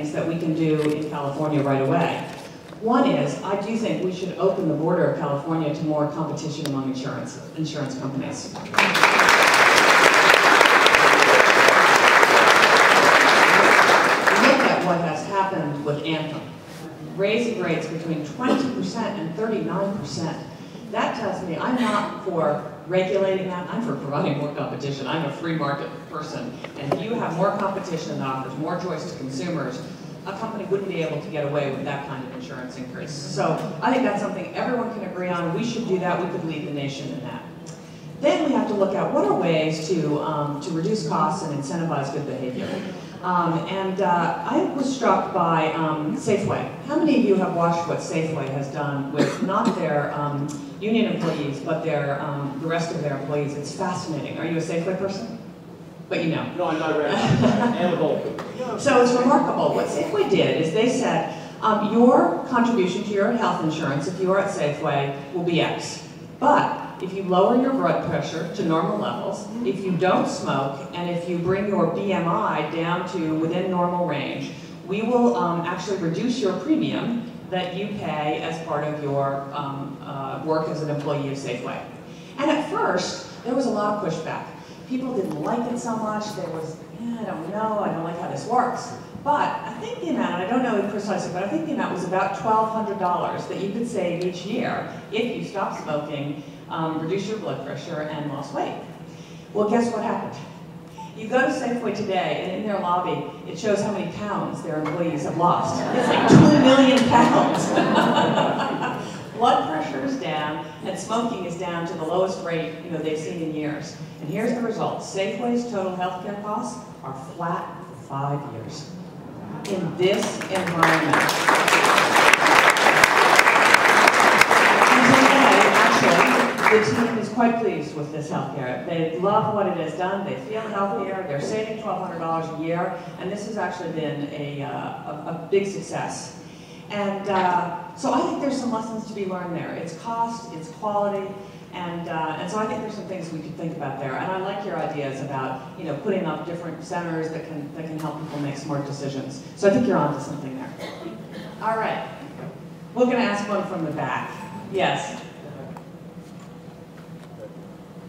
things that we can do in California right away. One is, I do think we should open the border of California to more competition among insurance companies. Look at what has happened with Anthem. Raising rates between 20% and 39%. That tells me I'm not for regulating that, I'm for providing more competition. I'm a free market person. And if you have more competition that offers more choice to consumers, a company wouldn't be able to get away with that kind of insurance increase. So I think that's something everyone can agree on. We should do that. We could lead the nation in that. Then we have to look at what are ways to reduce costs and incentivize good behavior. I was struck by Safeway. How many of you have watched what Safeway has done with not their union employees, but their the rest of their employees? It's fascinating. Are you a Safeway person? But you know. No, I'm not ready. I'm a gold. So it's remarkable. What Safeway did is they said, your contribution to your health insurance, if you are at Safeway, will be X. But if you lower your blood pressure to normal levels, if you don't smoke, and if you bring your BMI down to within normal range, we will actually reduce your premium that you pay as part of your work as an employee of Safeway. And at first, there was a lot of pushback. People didn't like it so much. There was, I don't know, I don't like how this works. But I think the amount, and I don't know it precisely, but I think the amount was about $1,200 that you could save each year if you stopped smoking, reduce your blood pressure, and lost weight. Well, guess what happened? You go to Safeway today, and in their lobby, it shows how many pounds their employees have lost. It's like 2 million pounds. Blood pressure is down, and smoking is down to the lowest rate they've seen in years. And here's the result. Safeway's total healthcare costs are flat for 5 years in this environment. And today, actually, the team is quite pleased with this healthcare. They love what it has done. They feel healthier. They're saving $1,200 a year, and this has actually been a big success. And so I think there's some lessons to be learned there. It's cost, it's quality, and so I think there's some things we could think about there. And I like your ideas about putting up different centers that can help people make smart decisions. So I think you're onto something there. All right, we're going to ask one from the back. Yes.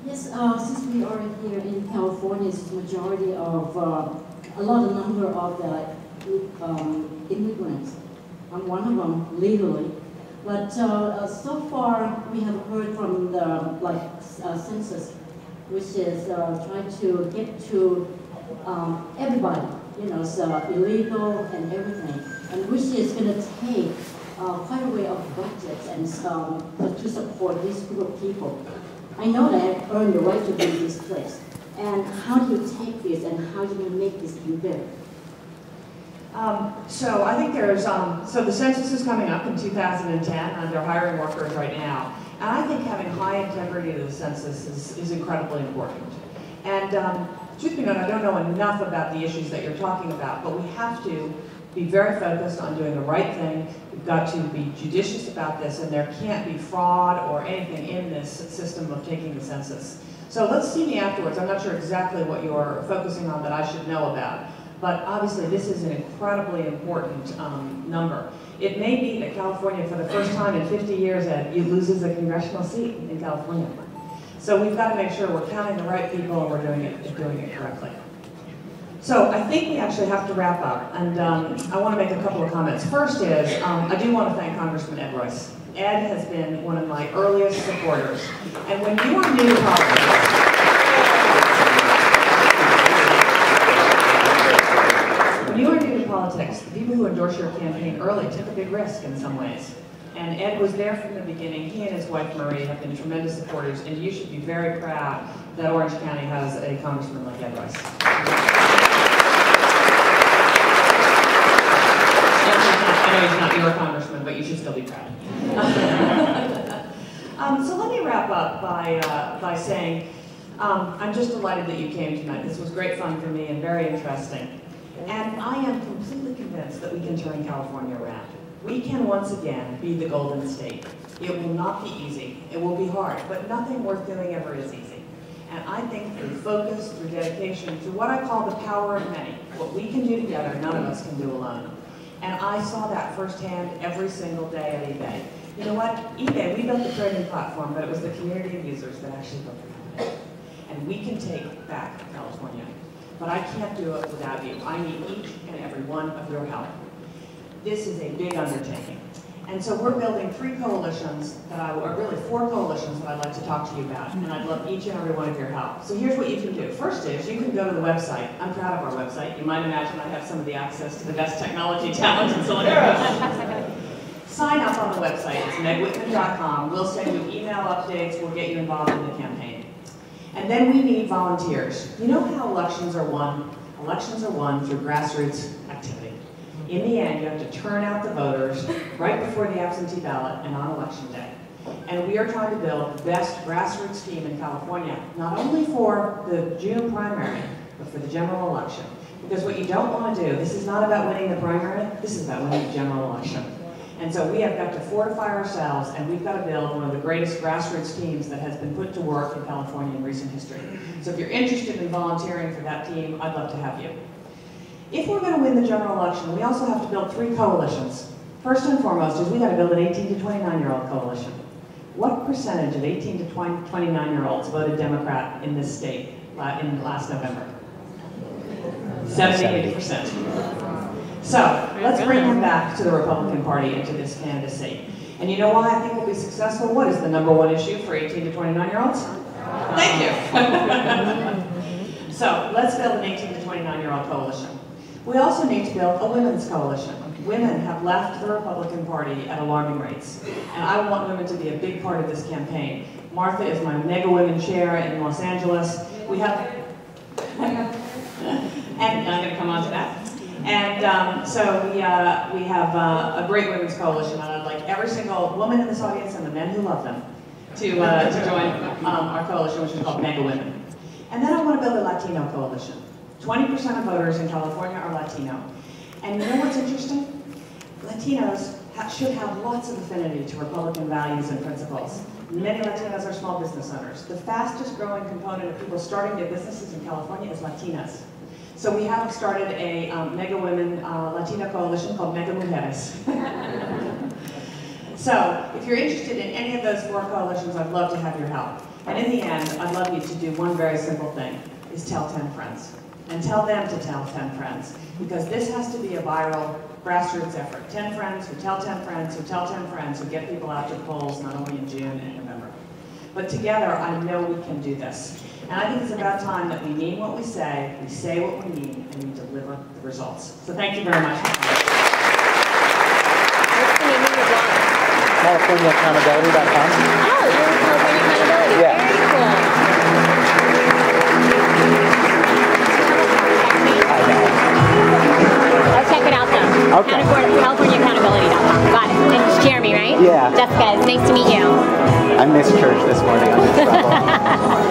Yes, since we are here in California, it's the majority of a lot of number of the immigrants. I'm one of them legally, but so far we have heard from the census, which is trying to get to everybody, so illegal and everything, and which is going to take quite a way of budgets and to support this group of people. I know that I've earned the right to be in this place, and how do you take this and how do you make this better? So I think there's, so the census is coming up in 2010, and they're hiring workers right now. And I think having high integrity to the census is incredibly important. And truth be known, I don't know enough about the issues that you're talking about, but we have to be very focused on doing the right thing. We've got to be judicious about this, and there can't be fraud or anything in this system of taking the census. So let's see me afterwards. I'm not sure exactly what you're focusing on that I should know about. But obviously, this is an incredibly important number. It may be that California, for the first time in 50 years, it loses a congressional seat in California. So we've got to make sure we're counting the right people and we're doing it correctly. So I think we actually have to wrap up, and I want to make a couple of comments. First is, I do want to thank Congressman Ed Royce. Ed has been one of my earliest supporters, and when you are new to politics, the people who endorse your campaign early took a big risk in some ways. And Ed was there from the beginning. He and his wife Marie have been tremendous supporters, and you should be very proud that Orange County has a congressman like Ed Royce. I know he's not your congressman, but you should still be proud. So let me wrap up by saying I'm just delighted that you came tonight. This was great fun for me and very interesting. And I am completely convinced that we can turn California around. We can once again be the Golden State. It will not be easy. It will be hard, but nothing worth doing ever is easy. And I think through focus, through dedication, through what I call the power of many, what we can do together, none of us can do alone. I saw that firsthand every single day at eBay. You know what? eBay, we built the trading platform, but it was the community of users that actually built the company. And we can take back California. But I can't do it without you. I need each and every one of your help. This is a big undertaking. And so we're building 3 coalitions, or really 4 coalitions that I'd like to talk to you about. And I'd love each and every one of your help. So here's what you can do. First is, you can go to the website. I'm proud of our website. You might imagine I have some of the access to the best technology talent in Silicon Valley. Sign up on the website. It's megwhitman.com. We'll send you email updates. We'll get you involved in the campaign. And then we need volunteers. You know how elections are won? Elections are won through grassroots activity. In the end, you have to turn out the voters right before the absentee ballot and on election day. And we are trying to build the best grassroots team in California, not only for the June primary, but for the general election. Because what you don't want to do, this is not about winning the primary, this is about winning the general election. And so we have got to fortify ourselves, and we've got to build one of the greatest grassroots teams that has been put to work in California in recent history. So if you're interested in volunteering for that team, I'd love to have you. If we're going to win the general election, we also have to build 3 coalitions. First and foremost is we got to build an 18 to 29-year-old coalition. What percentage of 18 to 29-year-olds voted Democrat in this state in last November? 78%. So let's bring them back to the Republican Party and to this candidacy. And you know why I think we'll be successful? What is the #1 issue for 18 to 29-year-olds? Thank you. So let's build an 18 to 29-year-old coalition. We also need to build a women's coalition. Women have left the Republican Party at alarming rates. And I want women to be a big part of this campaign. Martha is my Mega Women chair in Los Angeles. We have, and I'm going to come on to that. And so we have a great women's coalition, and I'd like every single woman in this audience and the men who love them to join our coalition, which is called Mega Women. And then I want to build a Latino coalition. 20% of voters in California are Latino. And you know what's interesting? Latinos should have lots of affinity to Republican values and principles. Many Latinos are small business owners. The fastest growing component of people starting their businesses in California is Latinas. So we have started a Mega Women Latino coalition called Mega Mujeres. So if you're interested in any of those 4 coalitions, I'd love to have your help. And in the end, I'd love you to do one very simple thing, is tell 10 friends. And tell them to tell 10 friends. Because this has to be a viral grassroots effort. 10 friends who tell 10 friends who tell 10 friends who get people out to the polls not only in June and November. But together, I know we can do this. And I think it's about time that we mean what we say what we mean, and we deliver the results. So thank you very much. What's the name of your blog? CaliforniaAccountability.com. Oh, you're in California Accountability. Yeah. Very cool. I know. I'll check it out though. Okay. CaliforniaAccountability.com. Got it. And it's Jeremy, right? Yeah. Jessica, it's nice to meet you. I missed church this morning on this level.